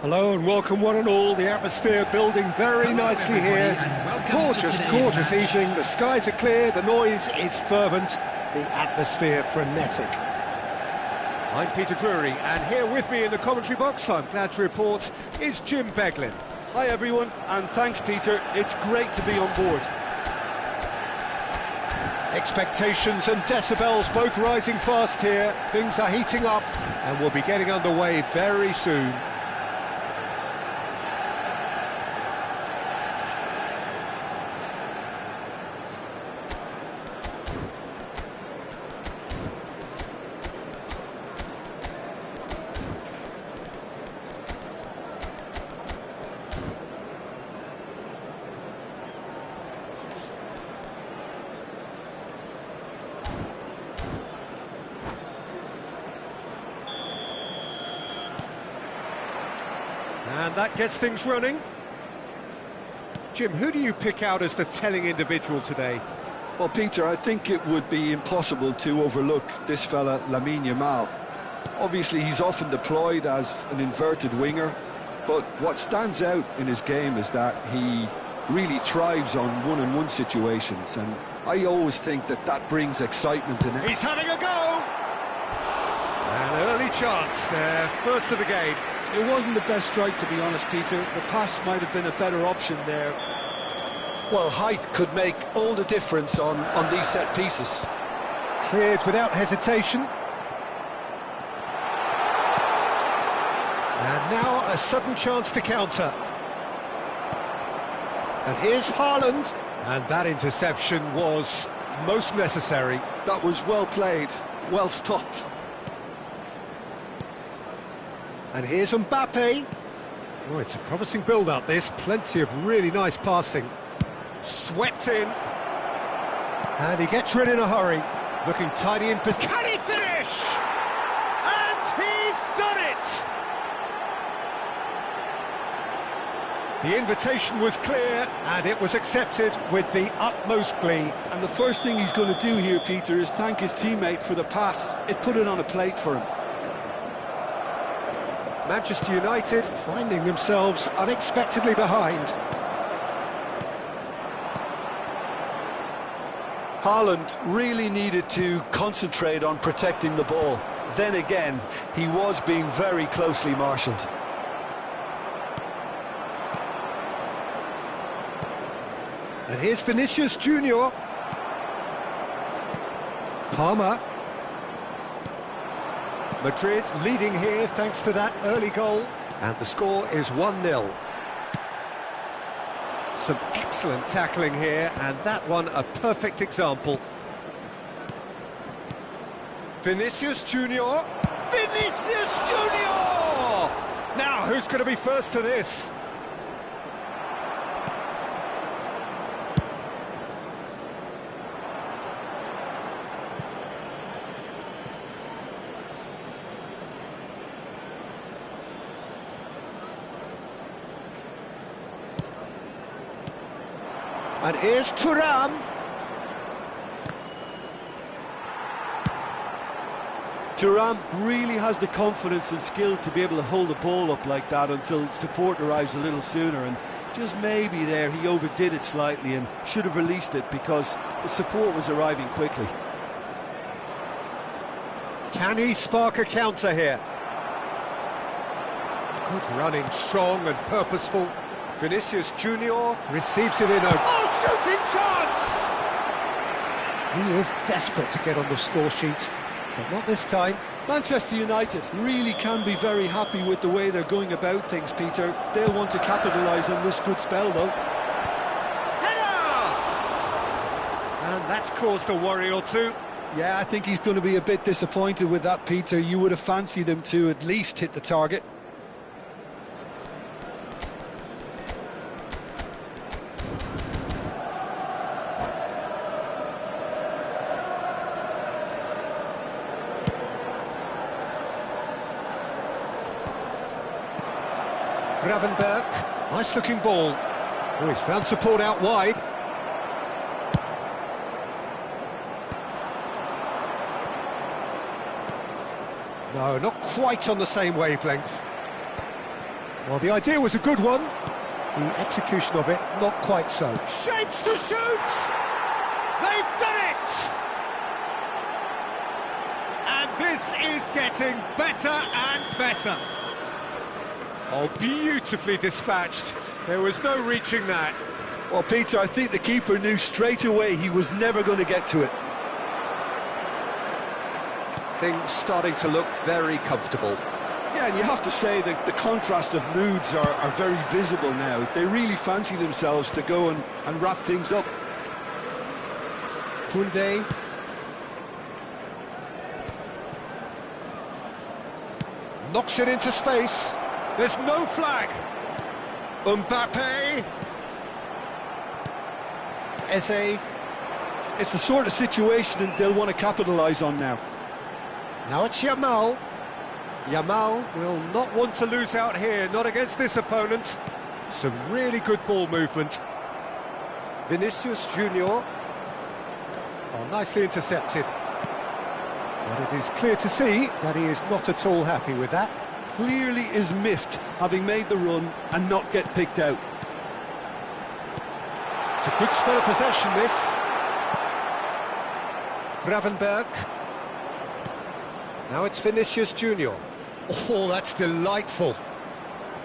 Hello and welcome one and all. The atmosphere building very nicely here. Gorgeous evening. The skies are clear, the noise is fervent, the atmosphere frenetic. I'm Peter Drury, and here with me in the commentary box, I'm glad to report, is Jim Beglin. Hi everyone, and thanks Peter, it's great to be on board. Expectations and decibels both rising fast here. Things are heating up and we'll be getting underway very soon. And that gets things running. Jim, who do you pick out as the telling individual today? Well, Peter, I think it would be impossible to overlook this fella, Lamine Yamal. Obviously, he's often deployed as an inverted winger, but what stands out in his game is that he really thrives on one-on-one situations, and I always think that that brings excitement in it. He's having a go! An early chance there, first of the game. It wasn't the best strike, to be honest, Peter. The pass might have been a better option there. Well, height could make all the difference on these set pieces. Cleared without hesitation. And now a sudden chance to counter. And here's Haaland. And that interception was most necessary. That was well played, well stopped. And here's Mbappe. Oh, it's a promising build-up, this. Plenty of really nice passing. Swept in. And he gets rid in a hurry. Looking tidy in position. Can he finish? And he's done it! The invitation was clear, and it was accepted with the utmost glee. And the first thing he's going to do here, Peter, is thank his teammate for the pass. It put it on a plate for him. Manchester United finding themselves unexpectedly behind. Haaland really needed to concentrate on protecting the ball. Then again, he was being very closely marshalled. And here's Vinicius Junior. Palmer. Madrid leading here thanks to that early goal. And the score is 1-0. Some excellent tackling here, and that one a perfect example. Vinicius Junior. Vinicius Junior! Now, who's going to be first to this? And here's Thuram. Thuram really has the confidence and skill to be able to hold the ball up like that until support arrives a little sooner, and just maybe there he overdid it slightly and should have released it because the support was arriving quickly. Can he spark a counter here? Good running, strong and purposeful. Vinicius Junior receives it in a... Oh, shooting chance! He is desperate to get on the score sheet, but not this time. Manchester United really can be very happy with the way they're going about things, Peter. They'll want to capitalise on this good spell, though. Header! And that's caused a worry or two. Yeah, I think he's going to be a bit disappointed with that, Peter. You would have fancied him to at least hit the target. Gravenberg, nice looking ball. Oh, he's found support out wide. No, not quite on the same wavelength. Well, the idea was a good one. The execution of it, not quite so. Shapes to shoot! They've done it! And this is getting better and better. Oh, beautifully dispatched. There was no reaching that. Well, Peter, I think the keeper knew straight away he was never going to get to it. Things starting to look very comfortable. Yeah, and you have to say that the contrast of moods are very visible now. They really fancy themselves to go and wrap things up. Koundé. Knocks it into space. There's no flag. Mbappe. Eze. It's the sort of situation that they'll want to capitalise on now. Now it's Yamal. Yamal will not want to lose out here, not against this opponent. Some really good ball movement. Vinicius Junior. Oh, nicely intercepted. But it is clear to see that he is not at all happy with that. Clearly is miffed, having made the run and not get picked out. It's a good spell of possession, this. Gravenberg. Now it's Vinicius Junior. Oh, that's delightful.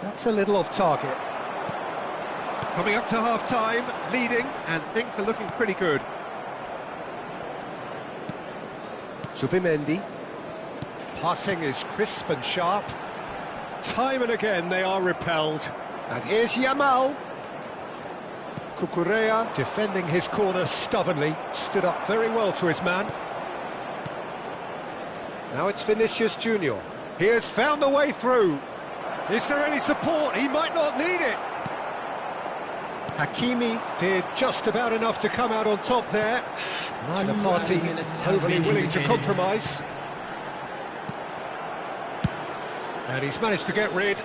That's a little off target. Coming up to half-time, leading, and things are looking pretty good. Zubimendi. Passing is crisp and sharp. Time and again they are repelled. And here's Yamal. Cucurella defending his corner stubbornly. Stood up very well to his man. Now it's Vinicius Junior. He has found the way through. Is there any support? He might not need it. Hakimi did just about enough to come out on top there. Neither party overly willing to compromise. And he's managed to get rid.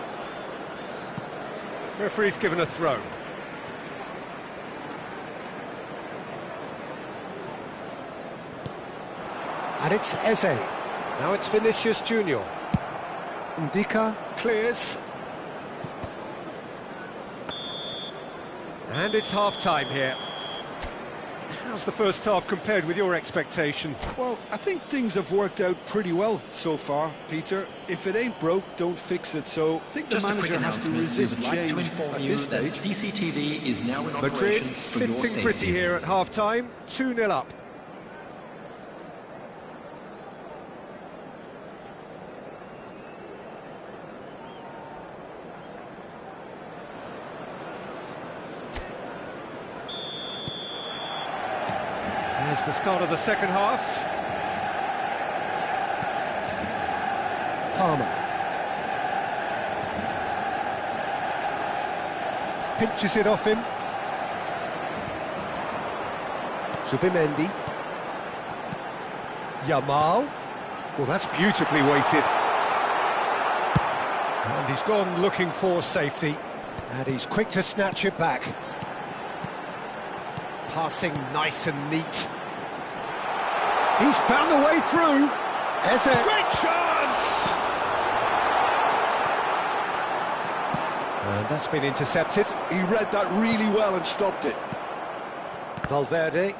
Referee's given a throw. And it's Eze. Now it's Vinicius Junior. Ndika clears. And it's half-time here. How's the first half compared with your expectation? Well, I think things have worked out pretty well so far, Peter. If it ain't broke, don't fix it. So I think the manager has to resist change at this stage. CCTV is now in Madrid sitting pretty here at half-time, 2-0 up. There's the start of the second half. Palmer. Pinches it off him. Zubimendi. Yamal. Well, that's beautifully weighted. And he's gone looking for safety. And he's quick to snatch it back. Passing nice and neat. He's found the way through. Eze. Great chance! And that's been intercepted. He read that really well and stopped it. Valverde.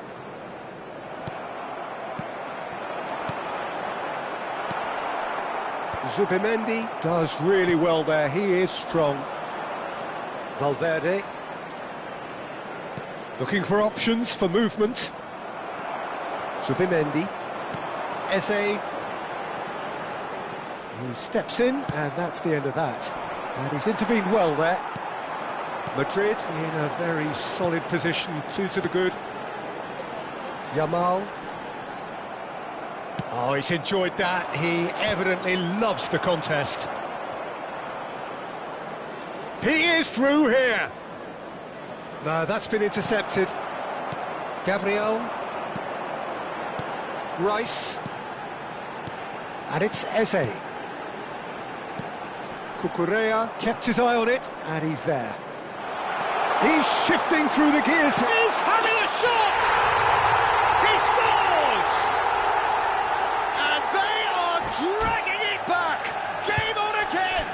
Zubimendi does really well there. He is strong. Valverde. Looking for options for movement. Zubimendi. Eze. He steps in, and that's the end of that. And he's intervened well there. Madrid in a very solid position, 2 to the good. Yamal. Oh, he's enjoyed that. He evidently loves the contest. He is through here. No, that's been intercepted. Gabriel. Rice. And it's Eze. Cucurella kept his eye on it, and he's there. He's shifting through the gears. He's having a shot! He scores! And they are dragging it back! Game on again!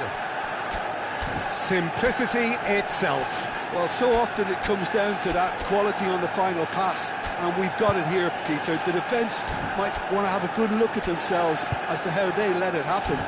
Simplicity itself. Well, so often it comes down to that quality on the final pass, and we've got it here, Peter. The defence might want to have a good look at themselves as to how they let it happen.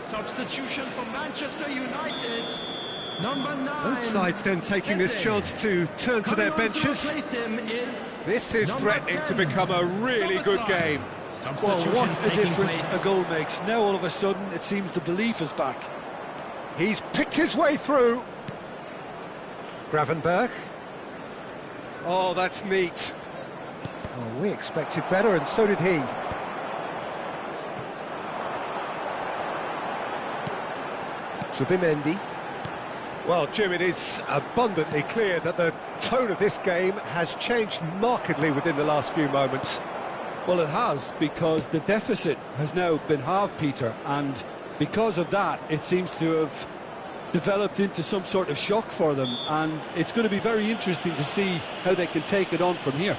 Substitution for Manchester United, number 9. Both sides then taking this chance to turn to their benches. This is threatening to become a really good game. Well, what a difference a goal makes. Now all of a sudden it seems the belief is back. He's picked his way through. Gravenberch. Oh, that's neat. Oh, we expected better, and so did he. Zubimendi. Well, Jim, it is abundantly clear that the tone of this game has changed markedly within the last few moments. Well, it has, because the deficit has now been halved, Peter, and because of that, it seems to have developed into some sort of shock for them, and it's going to be very interesting to see how they can take it on from here.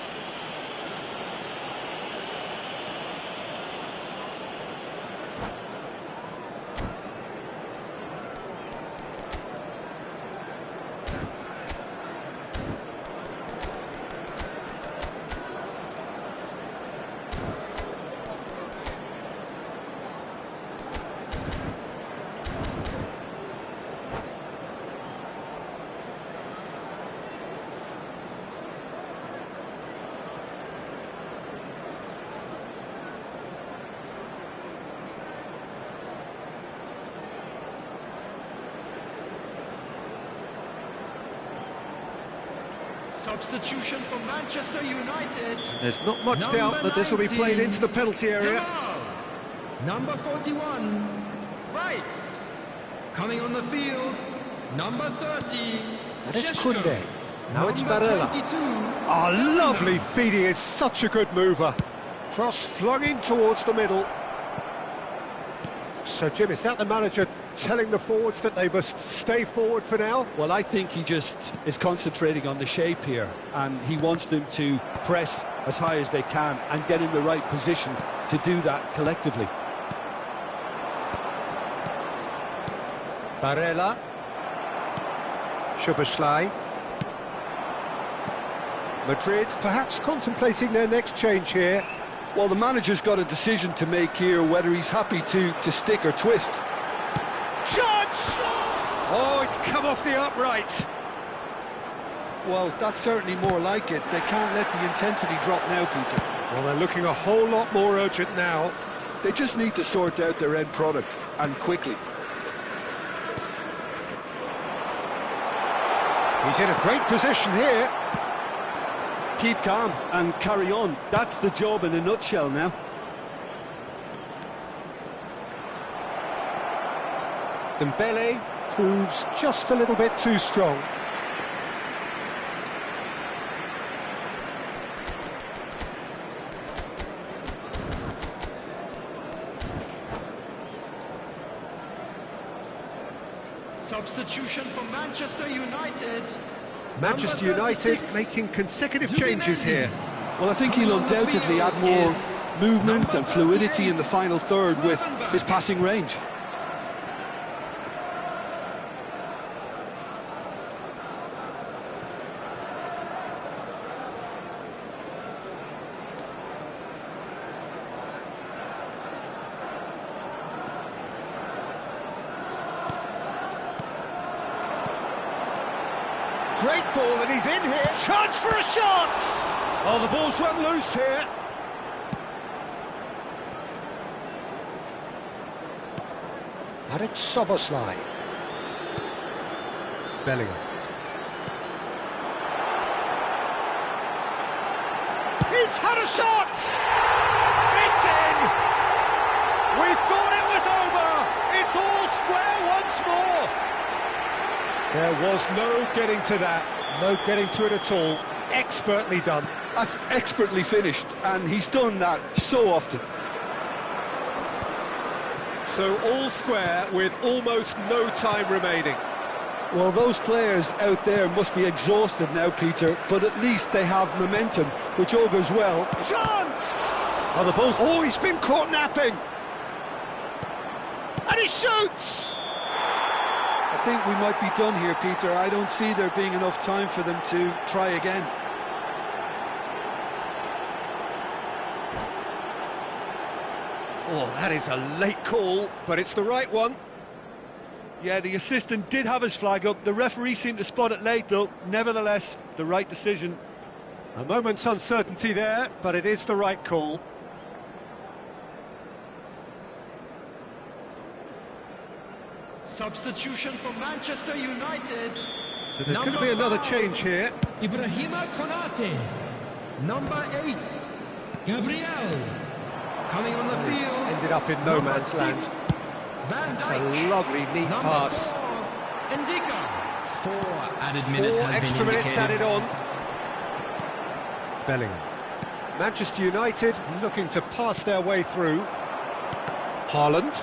Substitution for Manchester United. There's not much doubt that this will be played into the penalty area. Number 41, Rice. Coming on the field, number 30. And it's Šeško. Koundé. Now it's Number Barella. 22, Oh, lovely feed. He is such a good mover. Cross flung in towards the middle. So, Jim, is that the manager telling the forwards that they must stay forward for now? Well, I think he just is concentrating on the shape here, and he wants them to press as high as they can and get in the right position to do that collectively. Barella. Szoboszlai. Madrid perhaps contemplating their next change here. Well, the manager's got a decision to make here, whether he's happy to stick or twist. Judge! Oh, it's come off the upright. Well, that's certainly more like it. They can't let the intensity drop now, Peter. Well, they're looking a whole lot more urgent now. They just need to sort out their end product, and quickly. He's in a great position here. Keep calm and carry on. That's the job in a nutshell now. Dembele proves just a little bit too strong. Substitution for Manchester United. Manchester United making consecutive changes here. Well, I think he'll undoubtedly add more movement and fluidity in the final third with his passing range. Great ball, and he's in here. Chance for a shot! Oh, the ball's run loose here. And it's Szoboszlai. Bellingham. He's had a shot! It's in! There was no getting to that, no getting to it at all. Expertly done. That's expertly finished, and he's done that so often. So all square with almost no time remaining. Well, those players out there must be exhausted now, Peter, but at least they have momentum, which augurs well. Chance! Oh, the ball's... Oh, he's been caught napping! And he shoots! I think we might be done here, Peter. I don't see there being enough time for them to try again. Oh, that is a late call, but it's the right one. Yeah, the assistant did have his flag up. The referee seemed to spot it late, though. Nevertheless, the right decision. A moment's uncertainty there, but it is the right call. Substitution for Manchester United. So there's going to be another change here. Ibrahima Konate. Number 8, Gabriel. Coming on the field. Ended up in no man's land. Van It's Dijk. a lovely, neat Number pass. 4, Ndika. 4 added Four minutes has extra been minutes indicated. added on. Bellingham. Manchester United looking to pass their way through. Haaland.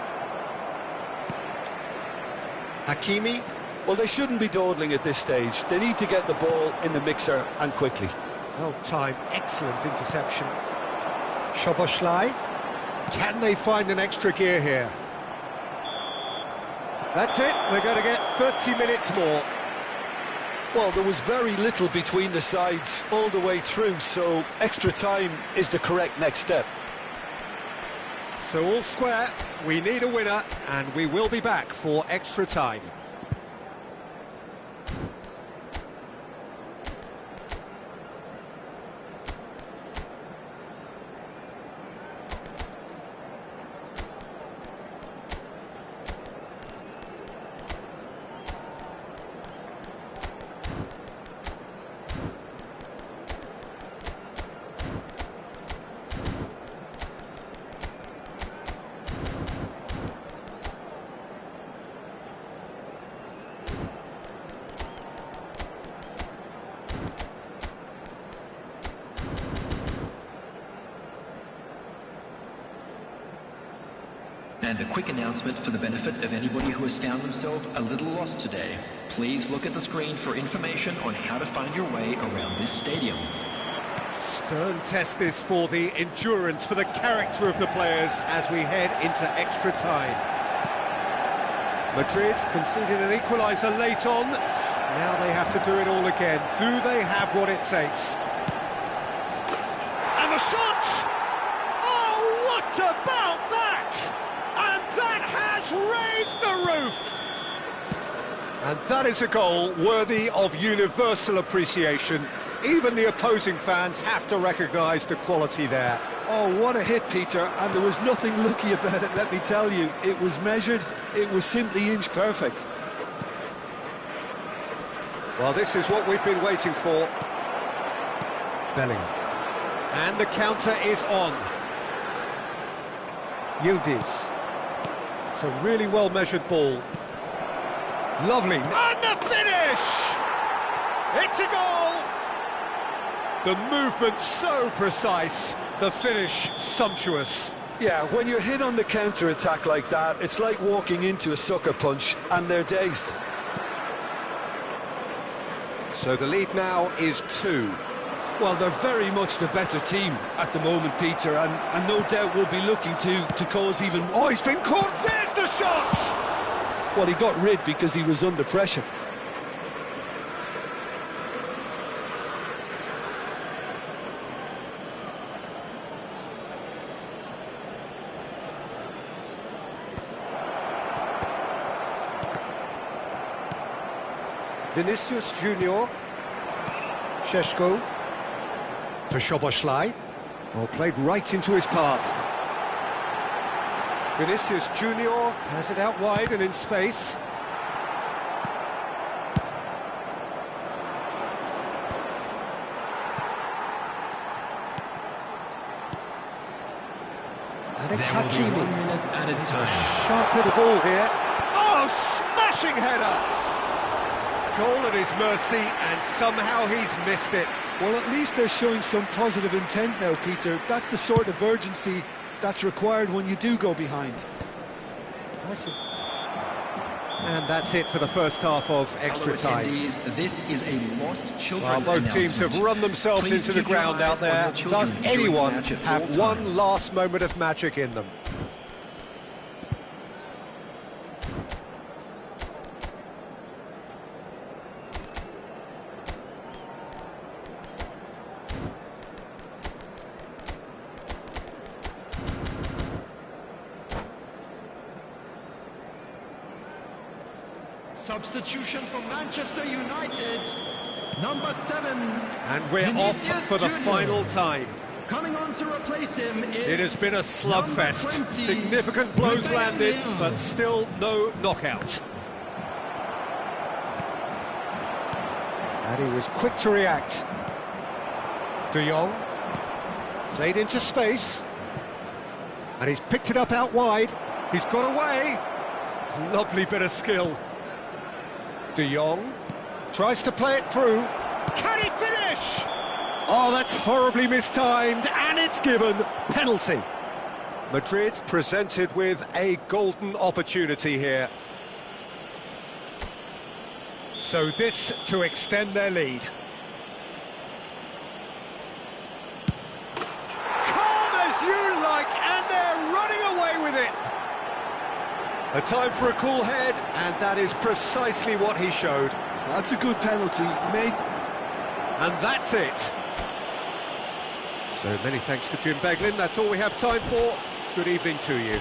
Hakimi. Well, they shouldn't be dawdling at this stage. They need to get the ball in the mixer, and quickly. Well timed, excellent interception. Szoboszlai. Can they find an extra gear here? That's it, they're going to get 30 minutes more. Well, there was very little between the sides all the way through, so extra time is the correct next step. So all square, we need a winner, and we will be back for extra time. And a quick announcement for the benefit of anybody who has found themselves a little lost today. Please look at the screen for information on how to find your way around this stadium. Stern test this for the endurance, for the character of the players as we head into extra time. Madrid conceded an equaliser late on. Now they have to do it all again. Do they have what it takes? And the shot! Oh, what about that? And that has raised the roof! And that is a goal worthy of universal appreciation. Even the opposing fans have to recognise the quality there. Oh, what a hit, Peter, and there was nothing lucky about it, let me tell you. It was measured, it was simply inch perfect. Well, this is what we've been waiting for. Bellingham. And the counter is on. Yildiz. It's a really well-measured ball. Lovely. And the finish! It's a goal! The movement so precise, the finish sumptuous. Yeah, when you're hit on the counter-attack like that, it's like walking into a sucker punch, and they're dazed. So the lead now is 2. Well, they're very much the better team at the moment, Peter, and no doubt will be looking to cause even more. Oh, he's been caught! There's the shot! Well, he got rid because he was under pressure. Vinicius Junior. Šeško. To Szoboszlai. Well, played right into his path. Vinicius Junior has it out wide and in space. Alex There will be 1 Hakimi. minute added time. Sharp little ball here. Oh, smashing header! all at his mercy, and somehow he's missed it. Well, at least they're showing some positive intent now, Peter. That's the sort of urgency that's required when you do go behind. And that's it for the first half of extra Hello, time. attendees. This is a lost children's Well, both teams have run themselves Please into the keep your ground eyes out on there. your children Does during the anyone match at have all one times. last moment of magic in them? Substitution for Manchester United, number 7. And we're Vinicius off for the Junior. final time. Coming on to replace him is It has been a slugfest. number 20, Significant blows Rebecca landed, Leão. but still no knockout. And he was quick to react. De Jong played into space, and he's picked it up out wide. He's got away. Lovely bit of skill. De Jong tries to play it through. Can he finish? Oh, that's horribly mistimed, and it's given. Penalty. Madrid presented with a golden opportunity here. So this to extend their lead. Calm as you like, and they're running away with it. A time for a cool head, and that is precisely what he showed. That's a good penalty. And that's it. So many thanks to Jim Beglin. That's all we have time for. Good evening to you.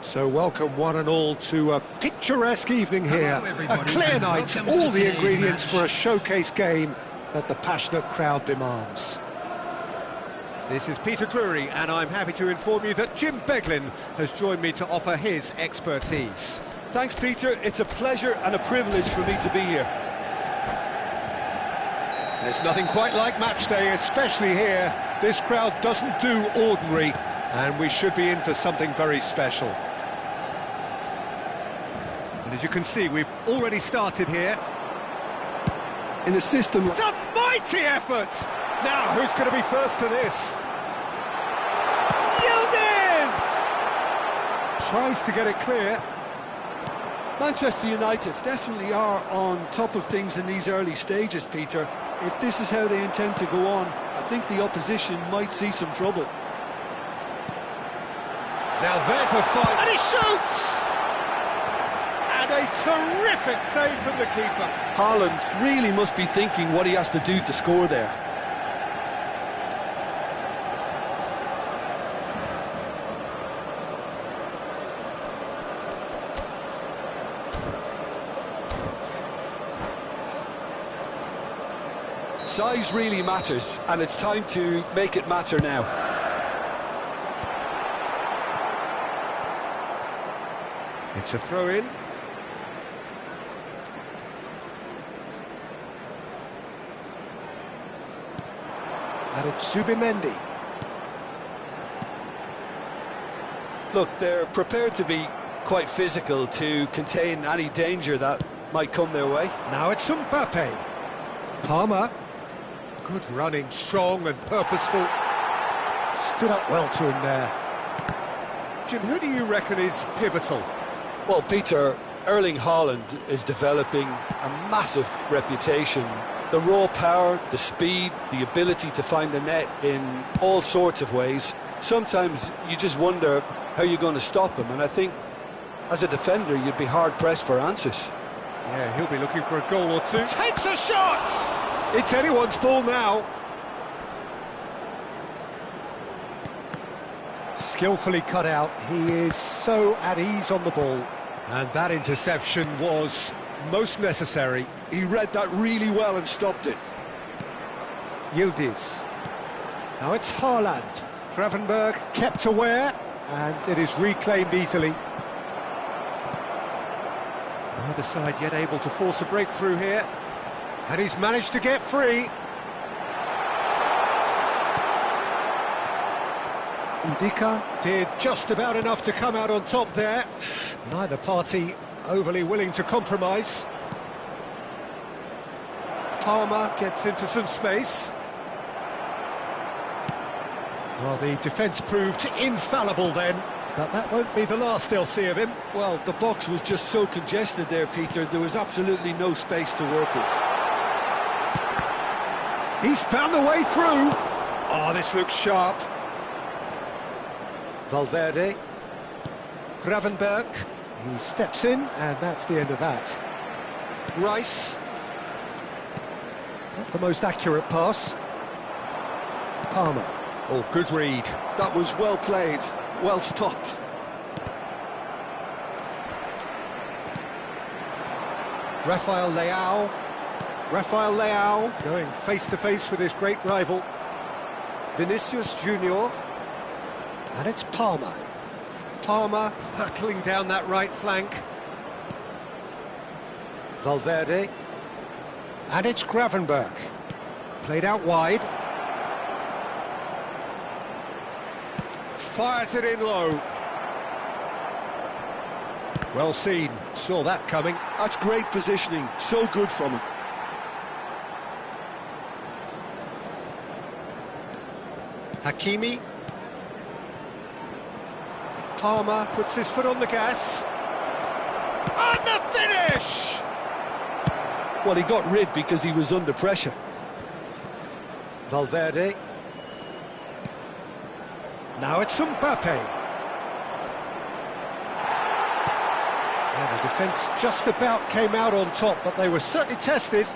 So welcome one and all to a picturesque evening here. Hello, A everybody, clear and night, welcome all to the today's ingredients match. for a showcase game. that the passionate crowd demands. This is Peter Drury, and I'm happy to inform you that Jim Beglin has joined me to offer his expertise. Thanks, Peter. It's a pleasure and a privilege for me to be here. There's nothing quite like match day, especially here. This crowd doesn't do ordinary, and we should be in for something very special. And as you can see, we've already started here. In a system... It's a mighty effort! Now, who's going to be first to this? Yildiz! Tries to get it clear. Manchester United definitely are on top of things in these early stages, Peter. If this is how they intend to go on, I think the opposition might see some trouble. Now there's a fight, and he shoots! And a terrific save from the keeper. Haaland really must be thinking what he has to do to score there. Size really matters, and it's time to make it matter now. It's a throw-in. And it's Zubimendi. Look, they're prepared to be quite physical to contain any danger that might come their way. Now it's Mbappe. Palmer. Good running, strong and purposeful. Stood up well to him there. Jim, who do you reckon is pivotal? Well, Peter, Erling Haaland is developing a massive reputation. The raw power, the speed, the ability to find the net in all sorts of ways. Sometimes you just wonder how you're going to stop him, and I think as a defender you'd be hard-pressed for answers. Yeah, he'll be looking for a goal or two. Takes a shot! It's anyone's ball now. Skillfully cut out. He is so at ease on the ball. And that interception was most necessary. He read that really well and stopped it. Yildiz. Now it's Haaland. Gravenberch kept aware, and it is reclaimed easily. Neither side yet able to force a breakthrough here. And he's managed to get free. Ndika did just about enough to come out on top there. Neither party overly willing to compromise. Palmer gets into some space. Well, the defence proved infallible then, but that won't be the last they'll see of him. Well, the box was just so congested there, Peter. There was absolutely no space to work with. He's found the way through. Oh, this looks sharp. Valverde. Gravenberch. He steps in, and that's the end of that. Rice. Not the most accurate pass. Palmer. Oh, good read. That was well played, well stopped. Rafael Leao. Rafael Leao going face-to-face with his great rival. Vinicius Junior. And it's Palmer. Palmer hurtling down that right flank. Valverde. And it's Gravenberch. Played out wide. Fires it in low. Well seen. Saw that coming. That's great positioning. So good from him. Hakimi. Palmer puts his foot on the gas. And the finish! Well, he got rid because he was under pressure. Valverde. Now it's Mbappe. Yeah, the defence just about came out on top, but they were certainly tested.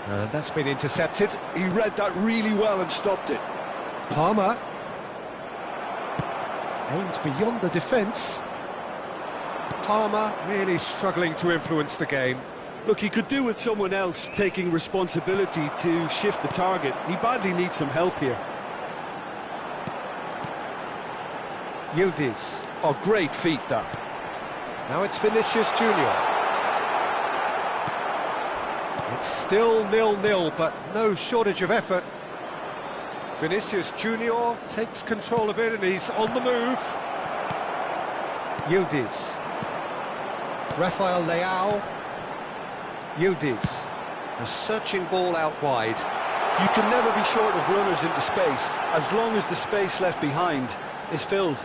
And that's been intercepted. He read that really well and stopped it. Palmer. Aimed beyond the defence. Palmer really struggling to influence the game. Look, he could do with someone else taking responsibility to shift the target. He badly needs some help here. Yildiz. Oh, great feat, that. Now it's Vinicius Junior. It's still 0-0, but no shortage of effort. Vinicius Junior takes control of it and he's on the move. Yildiz. Rafael Leao. Yildiz. A searching ball out wide. You can never be short of runners into space, as long as the space left behind is filled.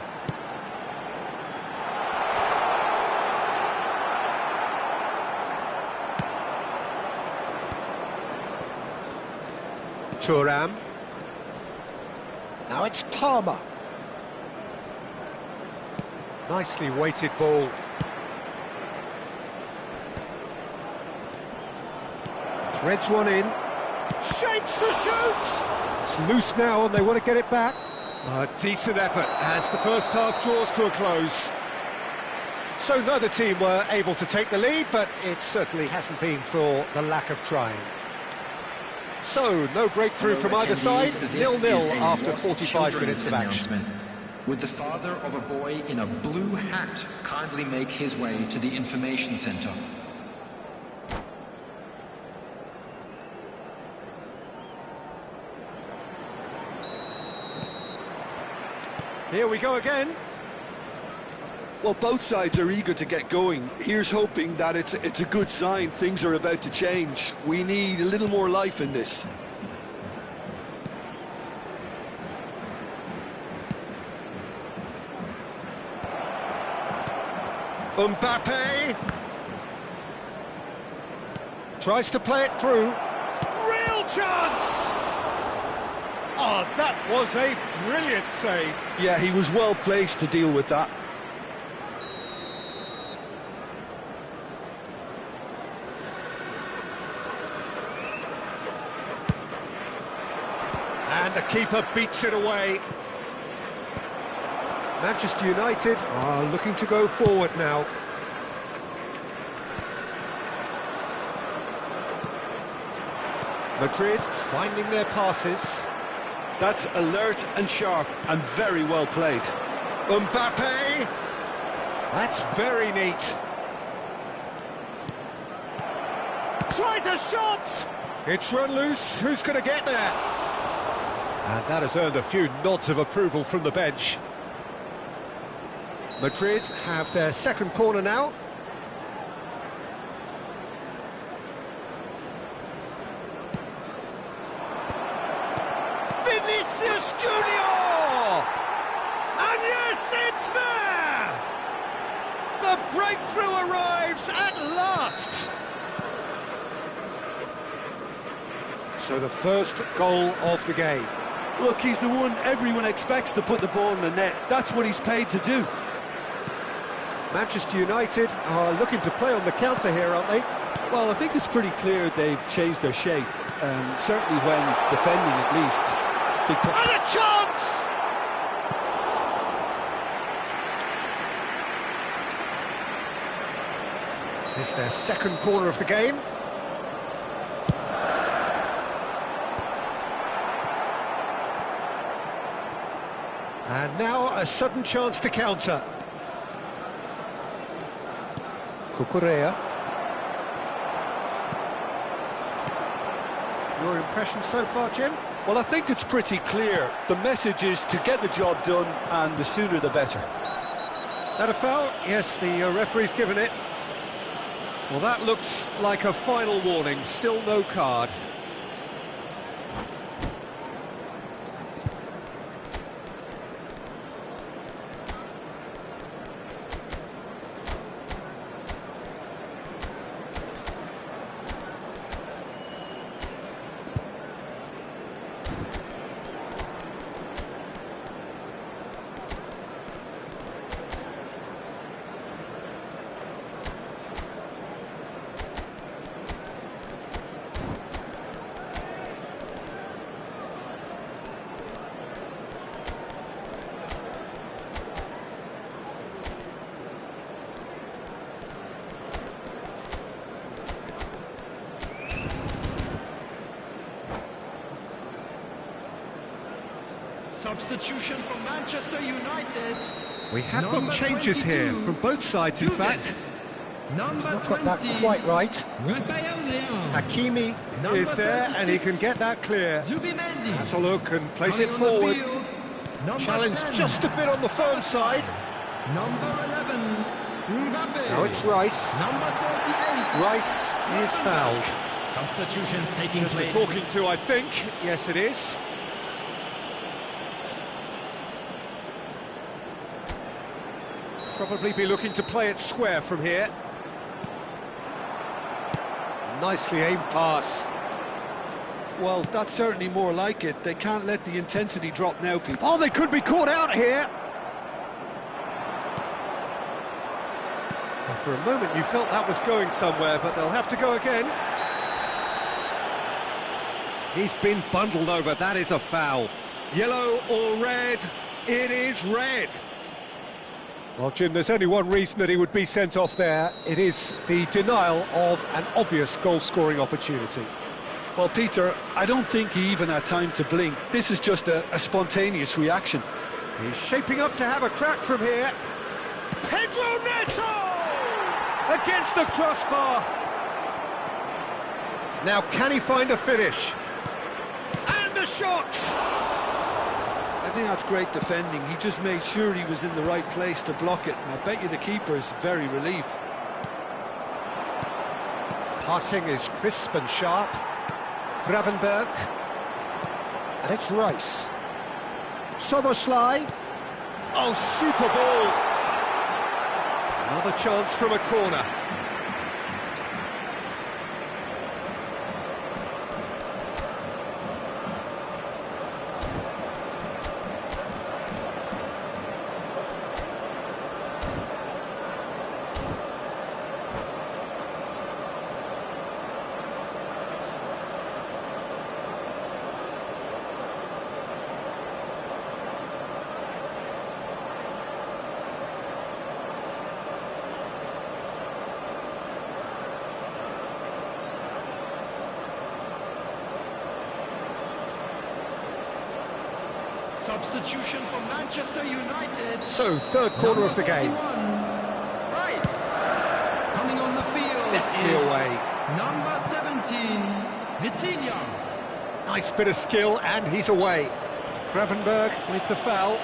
Thuram. Now it's Palmer. Nicely weighted ball. Threads one in. Shapes to shoot! It's loose now and they want to get it back. A decent effort as the first half draws to a close. So neither team were able to take the lead, but it certainly hasn't been for the lack of trying. So, no breakthrough from either side, 0-0 after 45 minutes of action. Would the father of a boy in a blue hat kindly make his way to the information centre? Here we go again. Well, both sides are eager to get going. Here's hoping that it's a good sign. Things are about to change. We need a little more life in this. Mbappe tries to play it through. Real chance! Oh, that was a brilliant save. Yeah, he was well placed to deal with that. And the keeper beats it away. Manchester United are looking to go forward now. Madrid finding their passes. That's alert and sharp and very well played. Mbappe! That's very neat. Tries a shot! It's run loose, who's going to get there? And that has earned a few nods of approval from the bench. Madrid have their second corner now. Vinicius Junior! And yes, it's there! The breakthrough arrives at last! So the first goal of the game. Look, he's the one everyone expects to put the ball in the net. That's what he's paid to do. Manchester United are looking to play on the counter here, aren't they? Well, I think it's pretty clear they've changed their shape, certainly when defending at least. And a chance! It's their second corner of the game. And now a sudden chance to counter. Cucurella. Your impression so far, Jim? Well, I think it's pretty clear. The message is to get the job done, and the sooner the better. That a foul? Yes, the referee's given it. Well, that looks like a final warning. Still no card. Substitution for Manchester United. We have got Number changes 22, here, from both sides in fact. Dugans. Number Not 20. got that quite right. Raphael Leão. Hakimi Number is there, and he 36, can get that clear. Zubimendi. Has a look and place Coming it on the forward. field, number Challenge 10. just a bit on the firm side. Number 11, Mbappe. Now it's Rice. Number 38. Rice is fouled. Substitutions taking Just a place. talking to, I think. Yes, it is. Probably be looking to play it square from here. Nicely aimed pass. Well, that's certainly more like it. They can't let the intensity drop now, Pete. Oh, they could be caught out here. Well, for a moment you felt that was going somewhere, but they'll have to go again. He's been bundled over. That is a foul. Yellow or red? It is red. Well, Jim, there's only one reason that he would be sent off there. It is the denial of an obvious goal-scoring opportunity. Well, Peter, I don't think he even had time to blink. This is just a spontaneous reaction. He's shaping up to have a crack from here. Pedro Neto! Against the crossbar. Now, can he find a finish? And the shot! I think that's great defending. He just made sure he was in the right place to block it. And I bet you the keeper is very relieved. Passing is crisp and sharp. Gravenberg. And it's Rice. Soboslai. Oh, super ball. Another chance from a corner. Substitution for Manchester United. So, third corner of the game. Rice. Coming on the field. Deftly is away. Number 17, Vitinha. Nice bit of skill, and he's away. Gravenberg with the foul.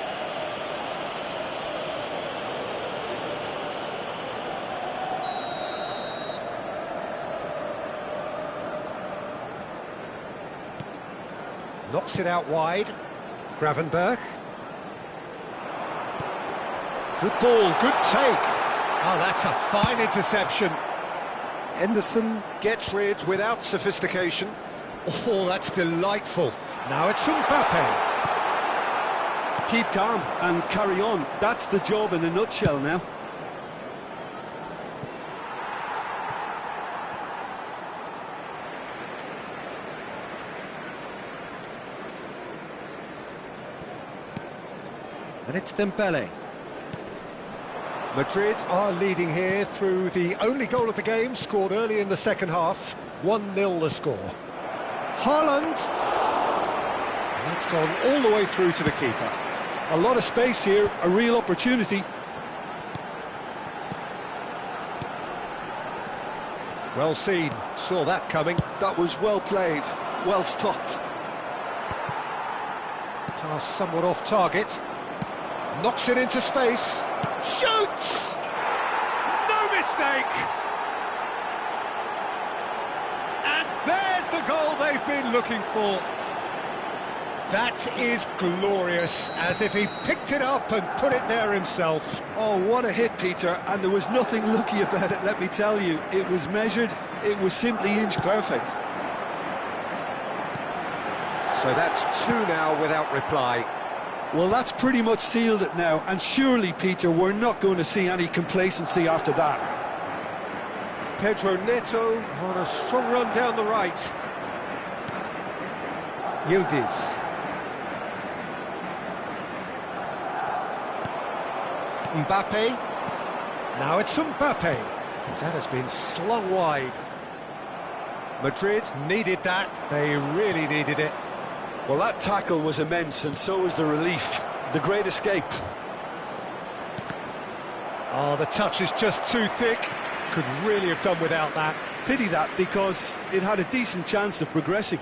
Knocks it out wide. Gravenberg. Good ball, good take. Oh, that's a fine interception. Henderson gets rid without sophistication. Oh, that's delightful. Now it's Mbappe. Keep calm and carry on. That's the job in a nutshell now. And it's Dembele. Madrid are leading here through the only goal of the game, scored early in the second half. 1-0 the score. Haaland. That's gone all the way through to the keeper. A lot of space here, a real opportunity. Well seen, saw that coming. That was well played, well stopped. Pass somewhat off target. Knocks it into space. Shoots! No mistake! And there's the goal they've been looking for. That is glorious, as if he picked it up and put it there himself. Oh, what a hit, Peter, and there was nothing lucky about it, let me tell you. It was measured, it was simply inch perfect. So that's 2 now without reply. Well, that's pretty much sealed it now, and surely, Peter, we're not going to see any complacency after that. Pedro Neto on a strong run down the right. Yildiz. Mbappe. Now it's Mbappe. That has been slung wide. Madrid needed that. They really needed it. Well, that tackle was immense, and so was the relief. The great escape. Oh, the touch is just too thick. Could really have done without that. Pity that, because it had a decent chance of progressing.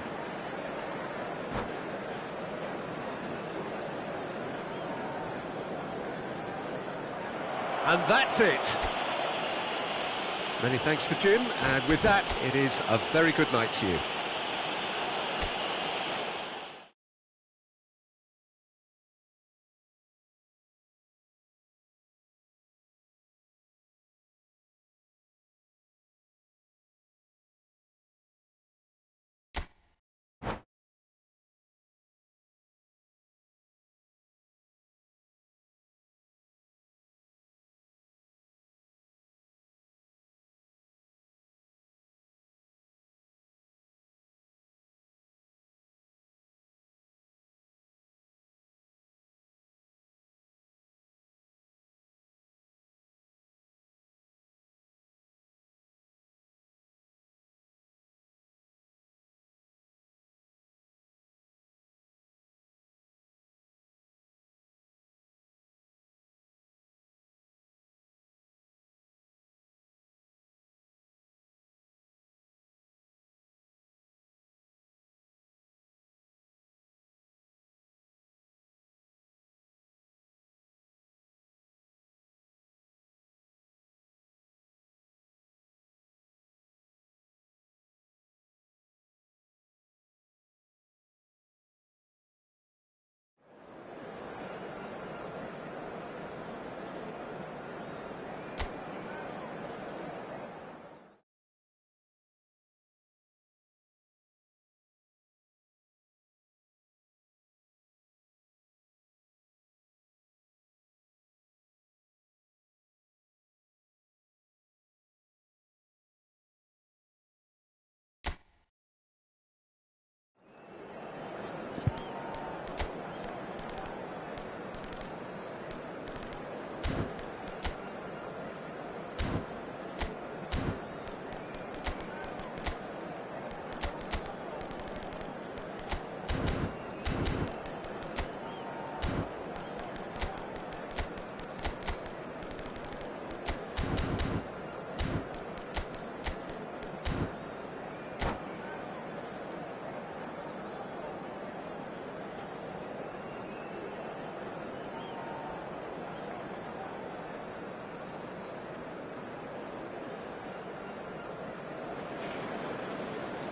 And that's it. Many thanks to Jim, and with that, it is a very good night to you.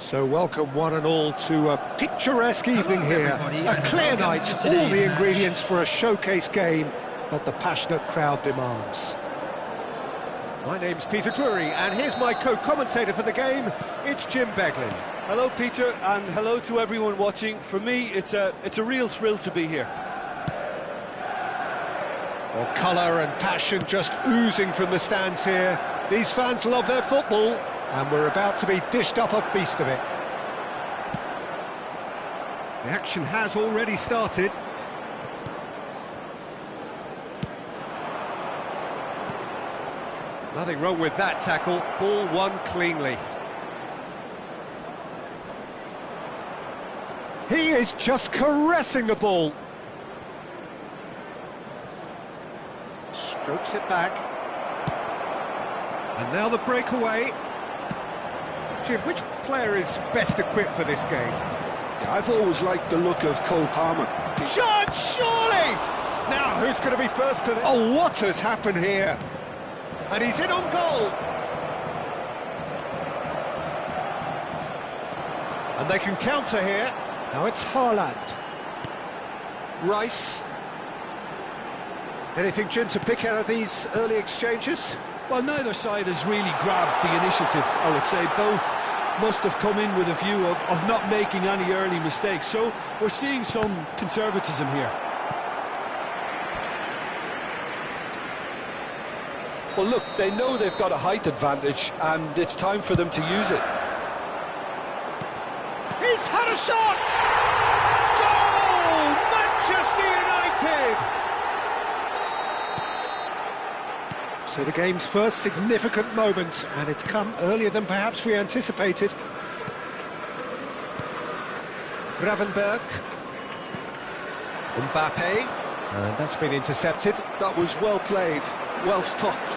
So welcome one and all to a picturesque evening here. A clear night, all the ingredients for a showcase game that the passionate crowd demands. My name's Peter Drury, and here's my co-commentator for the game, it's Jim Beglin. Hello, Peter, and hello to everyone watching. For me, it's a real thrill to be here. Well, colour and passion just oozing from the stands here. These fans love their football, and we're about to be dished up a feast of it. The action has already started. Nothing wrong with that tackle. Ball won cleanly. He is just caressing the ball. Strokes it back. And now the breakaway. Jim, which player is best equipped for this game? Yeah, I've always liked the look of Cole Palmer. Shot, surely! Now, who's going to be first to... Oh, what has happened here? And he's in on goal. And they can counter here. Now it's Haaland. Rice. Anything, Jim, to pick out of these early exchanges? Well, neither side has really grabbed the initiative, I would say. Both must have come in with a view of not making any early mistakes. So we're seeing some conservatism here. Well, look, they know they've got a height advantage, and it's time for them to use it. He's had a shot! Goal! Manchester United! So the game's first significant moment, and it's come earlier than perhaps we anticipated. Gravenberg. Mbappe, and that's been intercepted. That was well played, well stopped.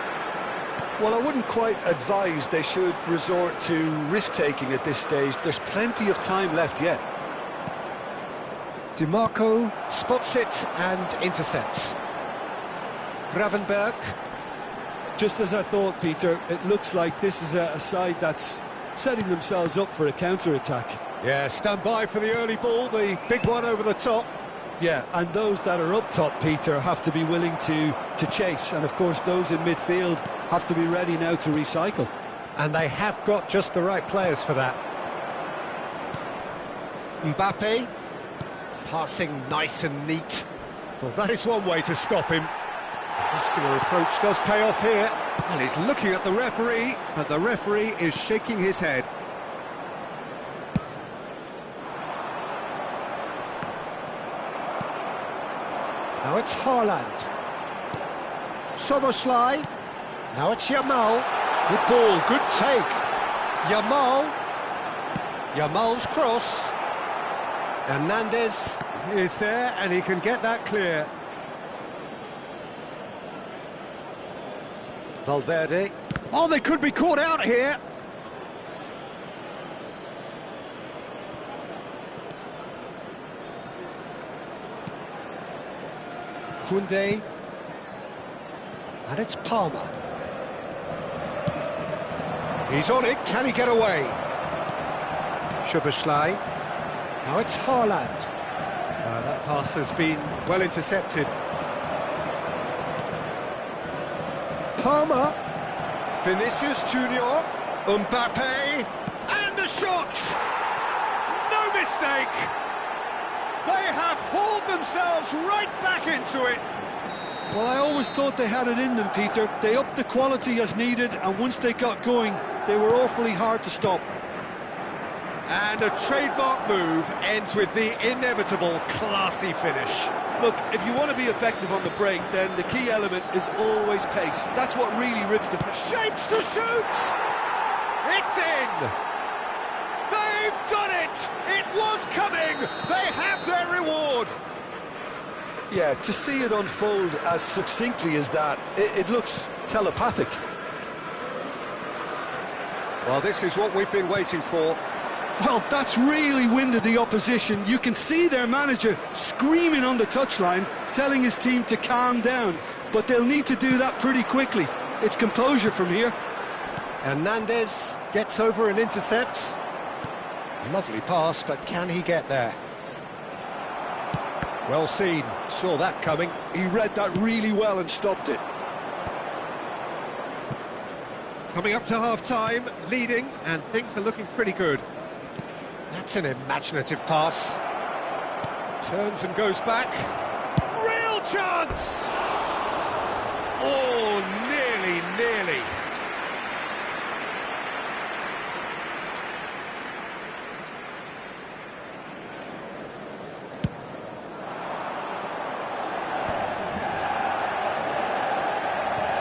Well, I wouldn't quite advise they should resort to risk-taking at this stage. There's plenty of time left yet. DiMarco spots it and intercepts. Gravenberg. Just as I thought, Peter, it looks like this is a side that's setting themselves up for a counter-attack. Yeah, stand by for the early ball, the big one over the top. Yeah, and those that are up top, Peter, have to be willing to chase. And, of course, those in midfield have to be ready now to recycle. And they have got just the right players for that. Mbappe, passing nice and neat. Well, that is one way to stop him. The muscular approach does pay off here. Well, he's looking at the referee, but the referee is shaking his head. Now it's Haaland. Szoboszlai. Now it's Yamal. Good ball, good take. Yamal. Yamal's cross. Hernandez is there, and he can get that clear. Valverde. Oh, they could be caught out here. Koundé. And it's Palmer. He's on it, can he get away? Szoboszlai. Now it's Haaland. That pass has been well intercepted. Palmer. Vinicius Junior. Mbappe. And the shot! No mistake! They have hauled themselves right back into it. Well, I always thought they had it in them, Peter. They upped the quality as needed, and once they got going, they were awfully hard to stop. And a trademark move ends with the inevitable classy finish. Look, if you want to be effective on the break, then the key element is always pace. That's what really rips the... Shapes to shoot! It's in! They've done it! It was coming! They have their reward! Yeah, to see it unfold as succinctly as that, it looks telepathic. Well, this is what we've been waiting for. Well, that's really winded the opposition. You can see their manager screaming on the touchline, telling his team to calm down. But they'll need to do that pretty quickly. It's composure from here. Hernandez gets over and intercepts. Lovely pass, but can he get there? Well seen, saw that coming. He read that really well and stopped it. Coming up to half-time, leading, and things are looking pretty good. That's an imaginative pass. Turns and goes back. Real chance! Oh, nearly.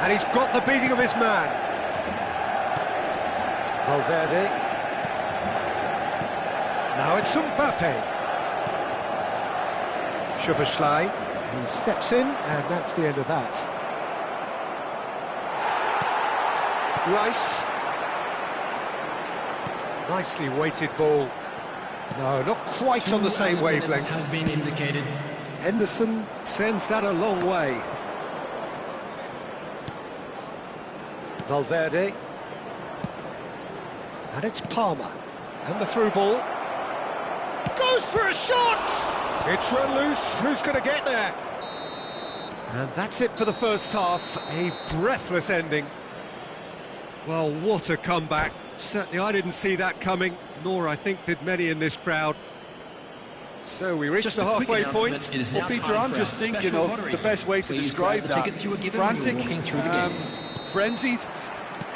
And he's got the beating of his man. Valverde. Now it's Mbappe. Szoboszlai. He steps in, and that's the end of that. Rice. Nicely weighted ball. No, not quite on the same wavelength. Has been indicated. Henderson sends that a long way. Valverde. And it's Palmer. And the through ball. Goes for a shot! It's run loose. Who's going to get there? And that's it for the first half. A breathless ending. Well, what a comeback. Certainly I didn't see that coming, nor I think did many in this crowd. So we reached the halfway point. Well, Peter, I'm just thinking of the best way to describe that. Frantic, frenzied.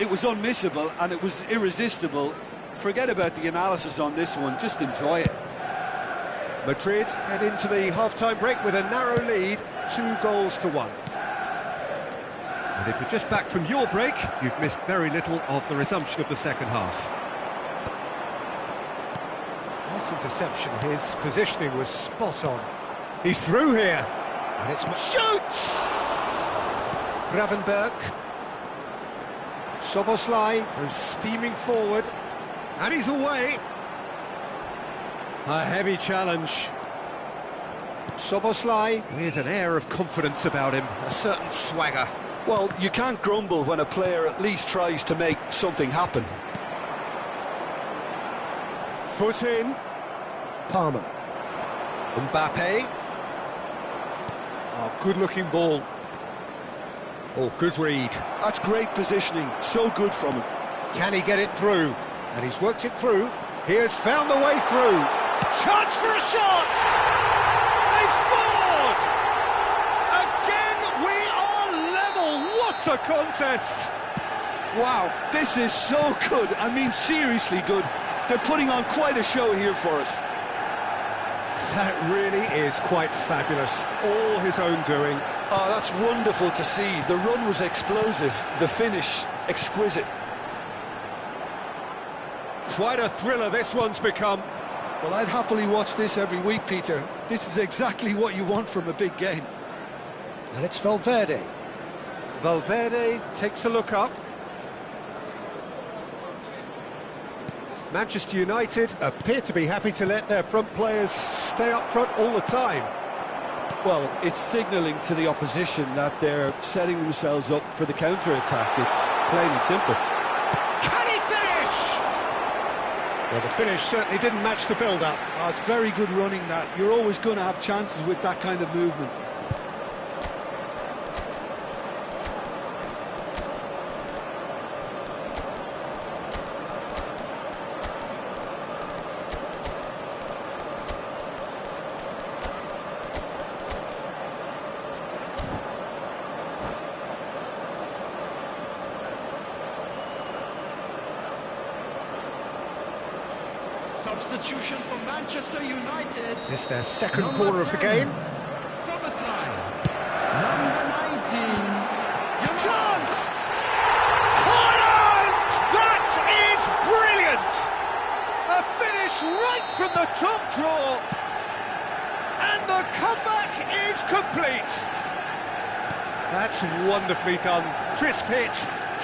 It was unmissable and it was irresistible. Forget about the analysis on this one, just enjoy it. Madrid head into the half-time break with a narrow lead, 2-1. And if you're just back from your break, you've missed very little of the resumption of the second half. Nice interception, his positioning was spot on. He's through here. And it's... Shoots! Gravenberch. Szoboszlai goes steaming forward. And he's away. A heavy challenge. Szoboszlai with an air of confidence about him, a certain swagger. Well, you can't grumble when a player at least tries to make something happen. Foot in. Palmer. Mbappe. Oh, good-looking ball. Oh, good read. That's great positioning, so good from him. Can he get it through? And he's worked it through. He has found the way through. Chance for a shot! They've scored! Again, we are level. What a contest! Wow, this is so good. I mean, seriously good. They're putting on quite a show here for us. That really is quite fabulous. All his own doing. Oh, that's wonderful to see. The run was explosive, the finish exquisite. Quite a thriller this one's become. Well, I'd happily watch this every week, Peter. This is exactly what you want from a big game. And it's Valverde. Valverde takes a look up. Manchester United appear to be happy to let their front players stay up front all the time. Well, it's signalling to the opposition that they're setting themselves up for the counter-attack. It's plain and simple. Can he finish? Well, the finish certainly didn't match the build-up. Oh, it's very good running, that. You're always going to have chances with that kind of movement. Substitution for Manchester United. It's their second corner of the game. Szoboszlai. Number 19. Chance! Haaland! That is brilliant! A finish right from the top draw. And the comeback is complete. That's wonderfully done. Crisp hit,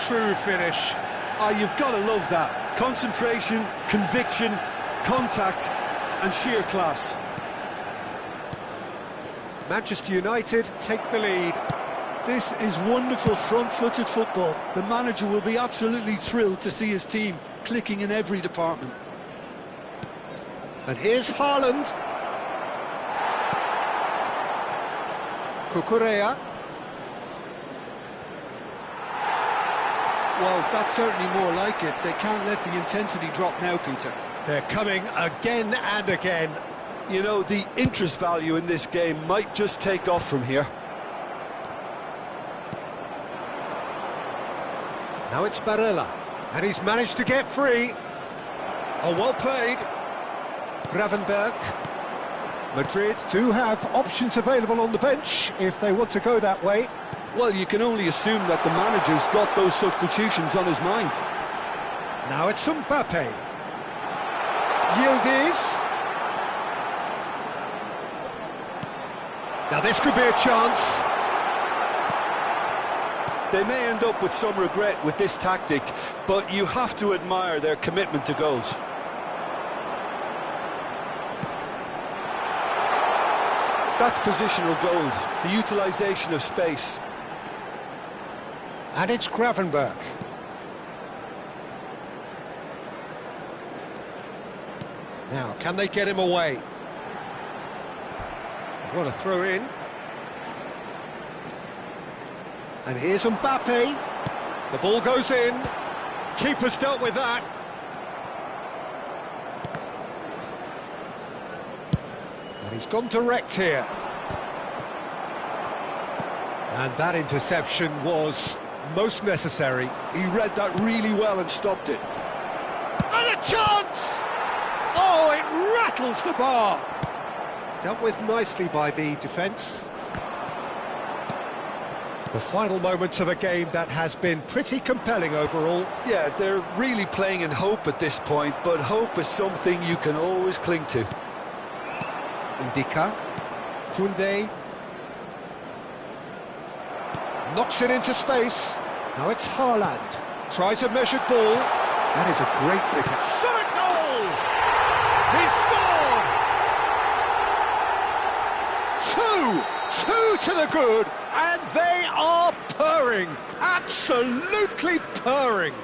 true finish. Ah, you've got to love that. Concentration, conviction, contact and sheer class. Manchester United take the lead. This is wonderful front-footed football. The manager will be absolutely thrilled to see his team clicking in every department. And here's Haaland. Cucurella. Well, that's certainly more like it. They can't let the intensity drop now, Peter. They're coming again and again. You know, the interest value in this game might just take off from here. Now it's Barella, and he's managed to get free. Oh, well played. Gravenberch. Madrid do have options available on the bench if they want to go that way. Well, you can only assume that the manager's got those substitutions on his mind. Now it's Mbappe. Yildiz. Now this could be a chance. They may end up with some regret with this tactic, but you have to admire their commitment to goals. That's positional gold, the utilisation of space. And it's Gravenberch. Now, can they get him away? They've got to throw in. And here's Mbappe. The ball goes in. Keeper's dealt with that. And he's gone direct here. And that interception was most necessary. He read that really well and stopped it. And a chance! Oh, it rattles the bar. Dealt with nicely by the defence. The final moments of a game that has been pretty compelling overall. Yeah, they're really playing in hope at this point, but hope is something you can always cling to. Ndicka. Koundé. Knocks it into space. Now it's Haaland. Tries a measured ball. That is a great pick-up. Shot a goal! He scored! Two to the good, and they are purring. Absolutely purring.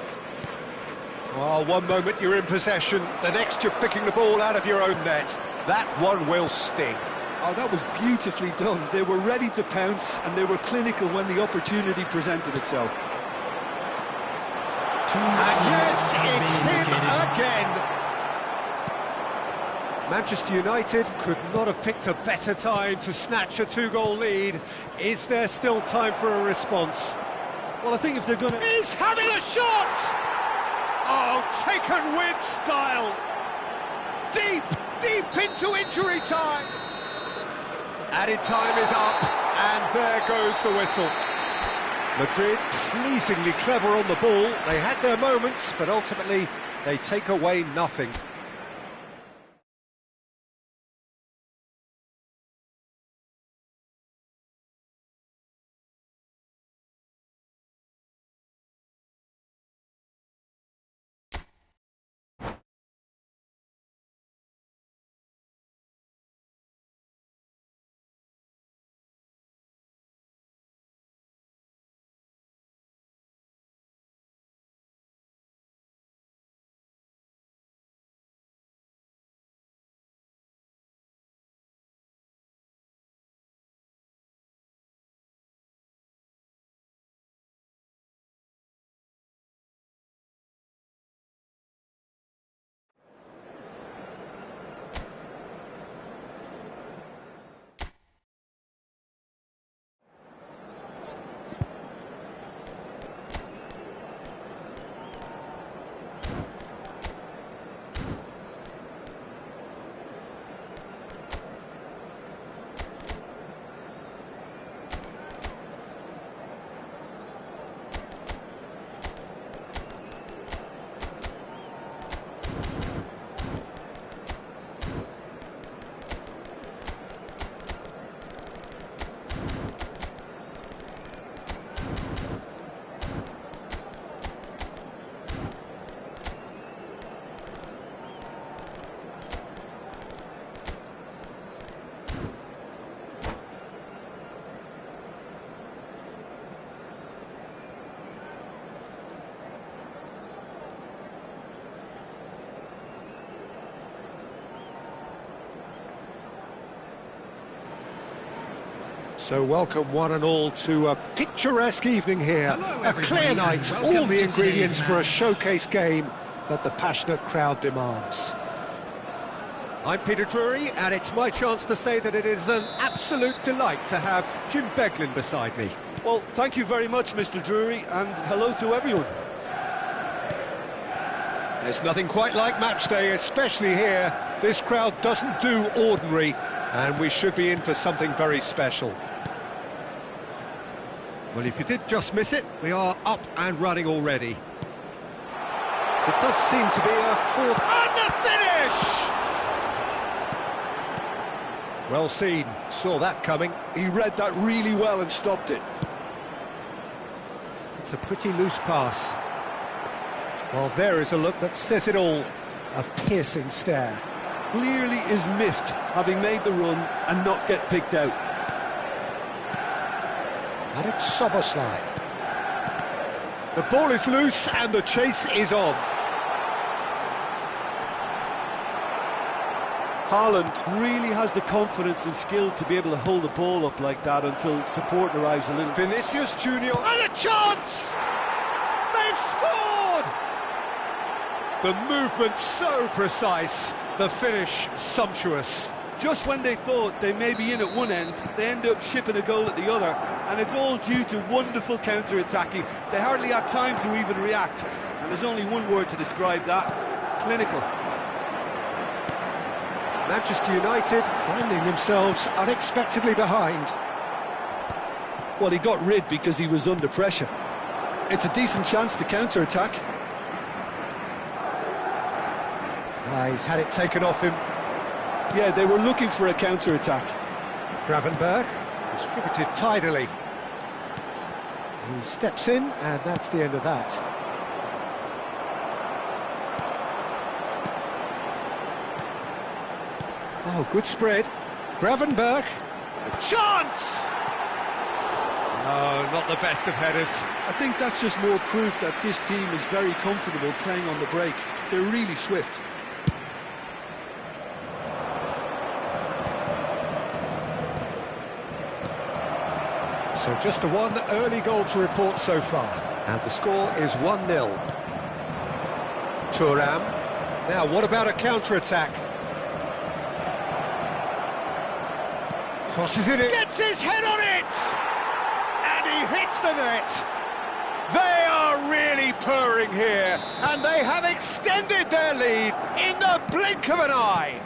Oh, one moment you're in possession, the next you're picking the ball out of your own net. That one will sting. Oh, that was beautifully done. They were ready to pounce, and they were clinical when the opportunity presented itself. And yes, it's him again. Manchester United could not have picked a better time to snatch a two-goal lead. Is there still time for a response? Well, I think if they're going to... He's having a shot! Oh, taken with style. Deep into injury time. Added time is up, and there goes the whistle. Madrid pleasingly clever on the ball. They had their moments, but ultimately they take away nothing. So welcome one and all to a picturesque evening here. Hello, a clear night, welcome all the to ingredients today's for a match. showcase game that the passionate crowd demands. I'm Peter Drury, and it's my chance to say that it is an absolute delight to have Jim Beglin beside me. Well, thank you very much, Mr. Drury, and hello to everyone. There's nothing quite like match day, especially here. This crowd doesn't do ordinary, and we should be in for something very special. Well, if you did just miss it, we are up and running already. It does seem to be a fourth... And the finish! Well seen, saw that coming. He read that really well and stopped it. It's a pretty loose pass. Well, there is a look that says it all. A piercing stare. Clearly is miffed, having made the run and not get picked out. And it's Szoboszlai. The ball is loose and the chase is on. Haaland really has the confidence and skill to be able to hold the ball up like that until support arrives a little. Vinicius Junior and a chance! They've scored! The movement so precise, the finish sumptuous. Just when they thought they may be in at one end, they end up shipping a goal at the other, and it's all due to wonderful counter-attacking. They hardly had time to even react, and there's only one word to describe that: clinical. Manchester United finding themselves unexpectedly behind. Well, he got rid because he was under pressure. It's a decent chance to counter-attack. He's had it taken off him. Yeah, they were looking for a counter-attack. Gravenberch, distributed tidily. He steps in, and that's the end of that. Oh, good spread. Gravenberch. Chance! Oh, not the best of headers. I think that's just more proof that this team is very comfortable playing on the break. They're really swift. So just the one early goal to report so far. And the score is 1-0. Thuram. Now, what about a counter-attack? Crosses it in. Gets his head on it! And he hits the net. They are really purring here, and they have extended their lead in the blink of an eye.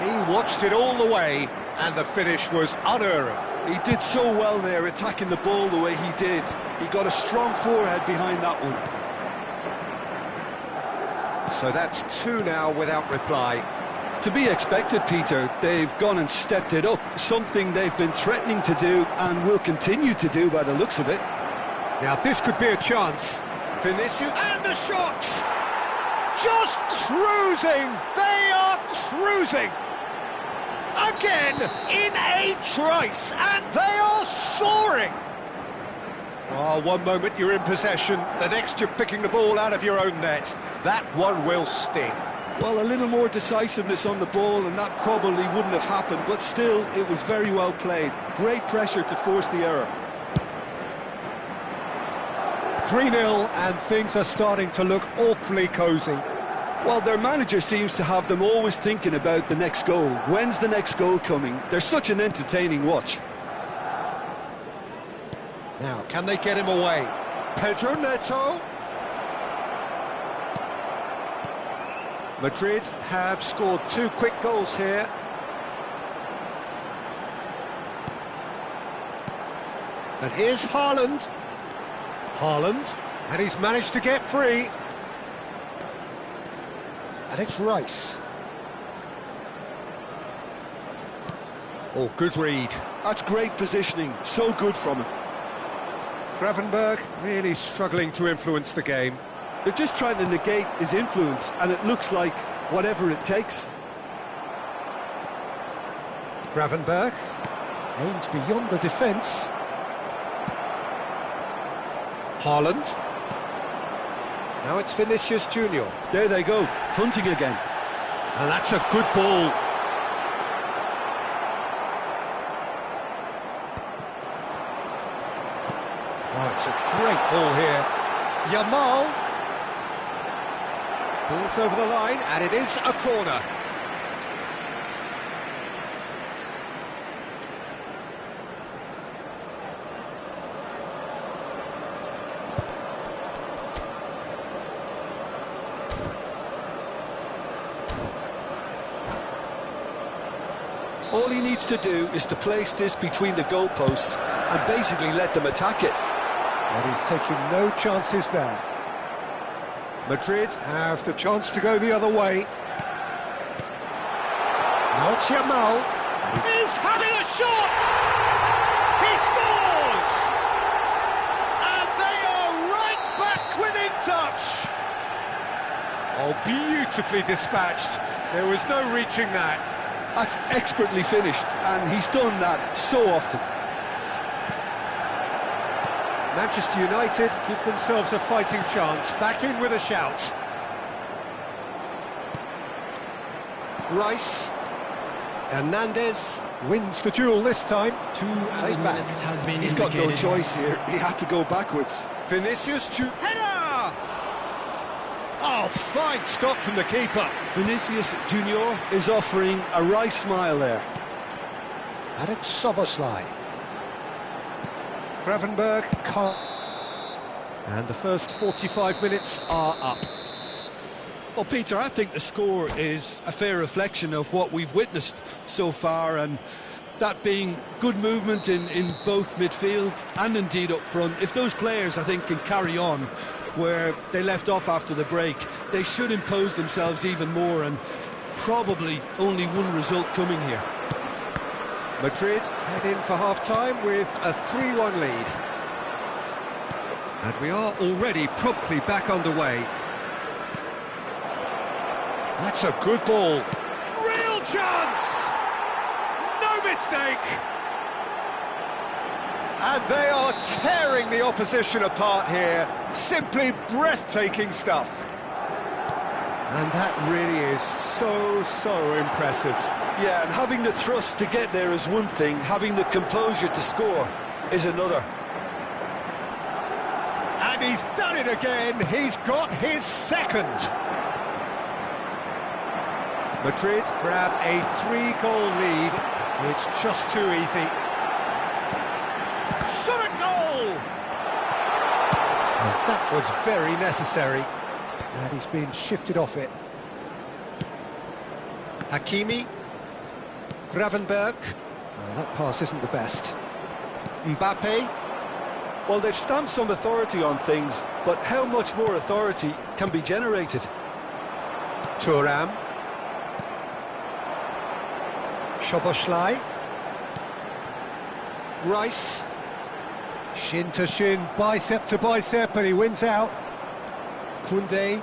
He watched it all the way, and the finish was unerring. He did so well there, attacking the ball the way he did. He got a strong forehead behind that one. So that's 2 now without reply. To be expected, Peter. They've gone and stepped it up, something they've been threatening to do and will continue to do by the looks of it. Now this could be a chance. Vinicius and the shot! Just cruising! They are cruising! Again, in a trice, and they are soaring! Oh, one moment you're in possession, the next you're picking the ball out of your own net. That one will sting. Well, a little more decisiveness on the ball and that probably wouldn't have happened, but still, it was very well played. Great pressure to force the error. 3-0, and things are starting to look awfully cosy. Well, their manager seems to have them always thinking about the next goal. When's the next goal coming? They're such an entertaining watch. Now, can they get him away? Pedro Neto. Madrid have scored 2 quick goals here. And here's Haaland. Haaland, and he's managed to get free. And it's Rice. Oh, good read. That's great positioning, so good from him. Gravenberch really struggling to influence the game. They're just trying to negate his influence, and it looks like whatever it takes. Gravenberch aims beyond the defence. Haaland. Now it's Vinicius Junior. There they go, hunting again. And that's a good ball. Oh, it's a great ball here. Yamal. Ball's over the line, and it is a corner. All he needs to do is to place this between the goalposts and basically let them attack it. And he's taking no chances there. Madrid have the chance to go the other way. Now it's Yamal. He's having a shot! He scores! And they are right back within touch! Oh, beautifully dispatched. There was no reaching that. That's expertly finished, and he's done that so often. Manchester United give themselves a fighting chance, back in with a shout. Rice. Hernandez wins the duel this time. 2 minutes has been He's got no choice here, he had to go backwards. Vinicius to header! Oh, fine stop from the keeper. Vinicius Junior is offering a wry smile there. And it's Szoboszlai. Gravenberch can't. And the first 45 minutes are up. Well, Peter, I think the score is a fair reflection of what we've witnessed so far, and that being good movement in both midfield and indeed up front. If those players, I think, can carry on where they left off after the break, they should impose themselves even more, and probably only one result coming here. Madrid head in for half-time with a 3-1 lead. And we are already promptly back underway. That's a good ball. Real chance! No mistake! And they are tearing the opposition apart here. Simply breathtaking stuff. And that really is so impressive. Yeah, and having the thrust to get there is one thing, having the composure to score is another. And he's done it again. He's got his second. Madrid grab a 3-goal lead. It's just too easy. Shot a goal! And that was very necessary. And he's been shifted off it. Hakimi. Gravenberch. Oh, that pass isn't the best. Mbappe. Well, they've stamped some authority on things, but how much more authority can be generated? Thuram. Szoboszlai. Rice. Shin to shin, bicep to bicep, and he wins out. Koundé.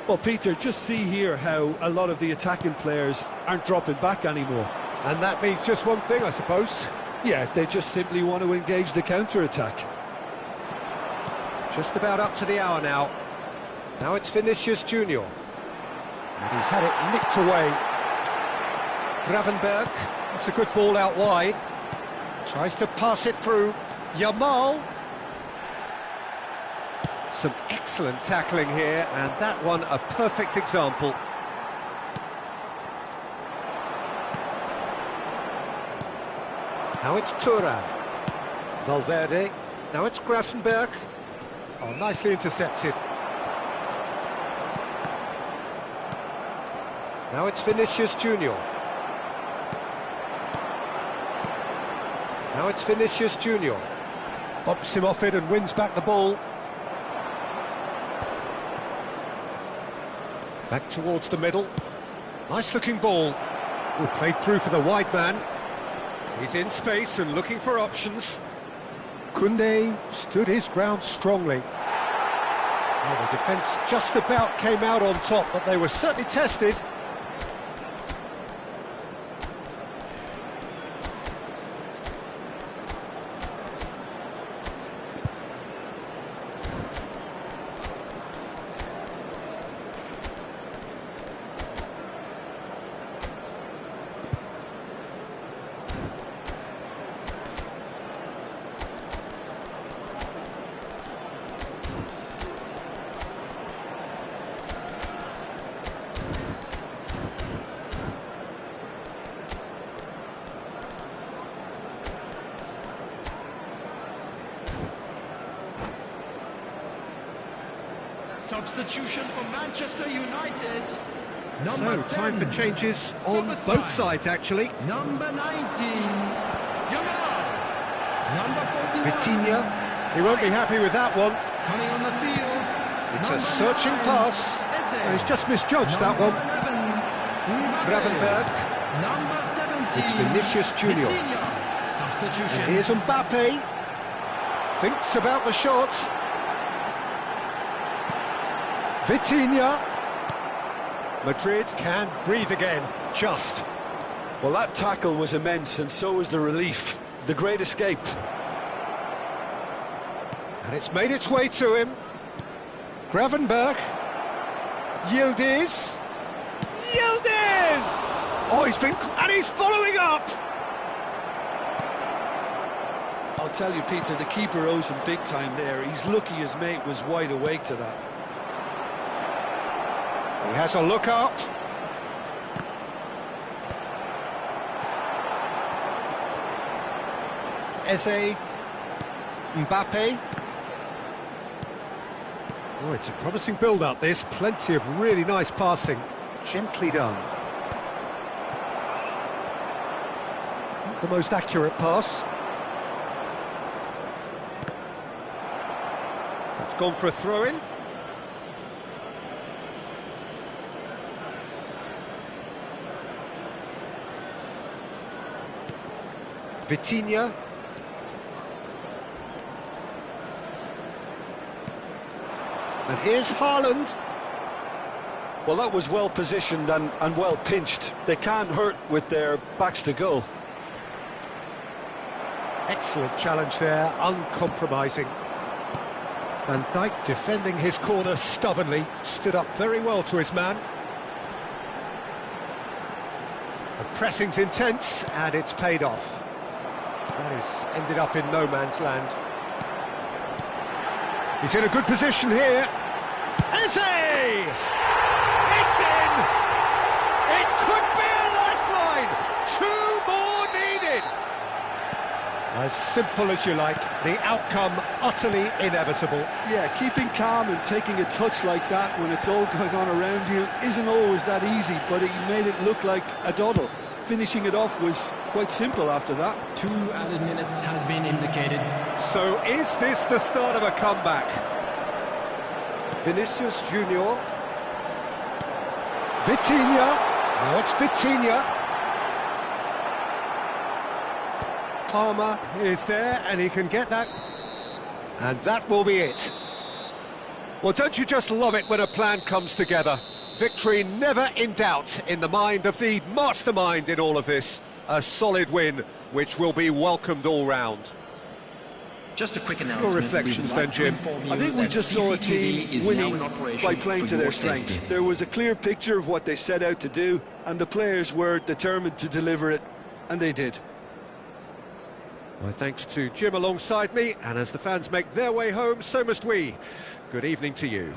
Well, Peter, just see here how a lot of the attacking players aren't dropping back anymore. And that means just one thing, I suppose. Yeah, they just simply want to engage the counter-attack. Just about up to the hour now. Now it's Vinicius Junior. And he's had it nicked away. Gravenberch. That's a good ball out wide. Tries to pass it through. Yamal. Some excellent tackling here, and that one a perfect example. Now it's Thuram. Valverde. Now it's Gravenberch. Oh, nicely intercepted. Now it's Vinicius Junior. Now it's Vinicius Junior. Bumps him off it and wins back the ball. Back towards the middle. Nice looking ball. Will play through for the wide man. He's in space and looking for options. Koundé stood his ground strongly. Well, the defence just about came out on top, but they were certainly tested. Substitution for Manchester United. So, time for changes on both sides, actually. Number 19, Yamal. Number 41, Vitinha, he won't be happy with that one. coming on the field. It's a Number searching 9, pass. Eze. He's just misjudged that one. Number 11, Gravenberch. Number 17, It's Vinicius Junior. Vitinha. Substitution. And here's Mbappe. Thinks about the shot. Vitinha. Madrid can breathe again, just. Well, that tackle was immense, and so was the relief. The great escape. And it's made its way to him. Gravenberch. Yildiz. Yildiz! Oh, and he's following up! I'll tell you, Peter, the keeper owes him big time there. He's lucky his mate was wide awake to that. He has a look up. Eze. Mbappe. Oh, it's a promising build-up, this. Plenty of really nice passing. Gently done. Not the most accurate pass. That's gone for a throw-in. Vitinha. And here's Haaland. Well, that was well positioned and well pinched. They can't hurt with their backs to goal. Excellent challenge there, uncompromising. Van Dijk defending his corner stubbornly, stood up very well to his man. The pressing's intense, and it's paid off. That is ended up in no man's land. He's in a good position here. Eze! It's in! It could be a lifeline! 2 more needed! As simple as you like, the outcome utterly inevitable. Yeah, keeping calm and taking a touch like that when it's all going on around you isn't always that easy, but he made it look like a doddle. Finishing it off was quite simple after that. 2 added minutes has been indicated. So is this the start of a comeback? Vinicius Junior. Vitinha. Now it's Vitinha. Palmer is there, and he can get that. And that will be it. Well, don't you just love it when a plan comes together? Victory never in doubt in the mind of the mastermind in all of this. A solid win, which will be welcomed all round. Just a quick announcement. Your reflections then, Jim? I think we just saw a team winning by playing to their strengths. There was a clear picture of what they set out to do, and the players were determined to deliver it, and they did. My thanks to Jim alongside me, and as the fans make their way home, so must we. Good evening to you.